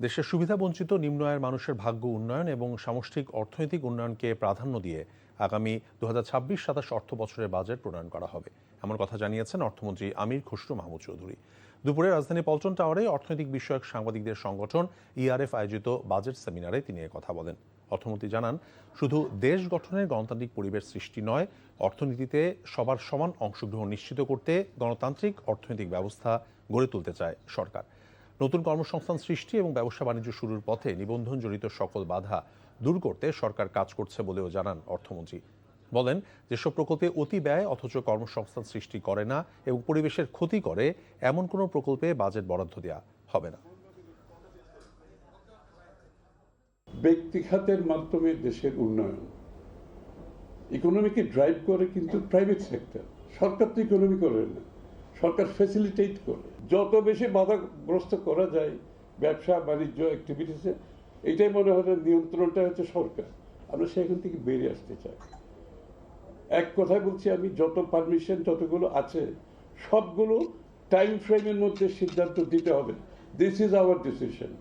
দেশের সুবিধাবঞ্চিত নিম্ন আয়ের মানুষের ভাগ্য উন্নয়ন এবং সামষ্টিক অর্থনৈতিক উন্নয়নকে প্রাধান্য দিয়ে আগামী 2026-27 অর্থ বছরের বাজেট প্রণয়ন করা হবে, এমন কথা জানিয়েছেন অর্থমন্ত্রী আমির খসরু মাহমুদ চৌধুরী। দুপুরে রাজধানী পল্টন টাওয়ারে অর্থনৈতিক বিষয়ক সাংবাদিকদের সংগঠন ইআরএফ আয়োজিত বাজেট সেমিনারে তিনি কথা বলেন। অর্থমন্ত্রী জানান, শুধু দেশ গঠনের গণতান্ত্রিক পরিবেশ সৃষ্টি নয়, অর্থনীতিতে সবার সমান অংশগ্রহণ নিশ্চিত করতে গণতান্ত্রিক অর্থনৈতিক ব্যবস্থা গড়ে তুলতে চায় সরকার। নতুন কর্মসংস্থান সৃষ্টি এবং ব্যবসা বাণিজ্য শুরুর পথে নিবন্ধন জড়িত সকল বাধা দূর করতে সরকার কাজ করছে বলেও জানান অর্থমন্ত্রী। বলেন, যেসব প্রকল্পে অতি ব্যয় অথচ কর্মসংস্থান সৃষ্টি করে না এবং পরিবেশের ক্ষতি করে, এমন কোনো প্রকল্পে বাজেট বরাদ্দ দেওয়া হবে না। ব্যক্তি খাতের মাধ্যমে দেশের উন্নয়ন, ইকোনমিকে ড্রাইভ করে কিন্তু প্রাইভেট সেক্টর। সরকার তো ইকোনমি করে না, সরকার ফ্যাসিলিটেট করে। যত বেশি বাধাগ্রস্ত করা যায় ব্যবসা বাণিজ্য অ্যাক্টিভিটিসে, এটাই মনে হয় নিয়ন্ত্রণটা হচ্ছে সরকার। আমরা সেখান থেকে বেরিয়ে আসতে চাই। এক কথায় বলছি, আমি যত পারমিশন যতগুলো আছে সবগুলো টাইম ফ্রেমের মধ্যে সিদ্ধান্ত দিতে হবে। This is our decision.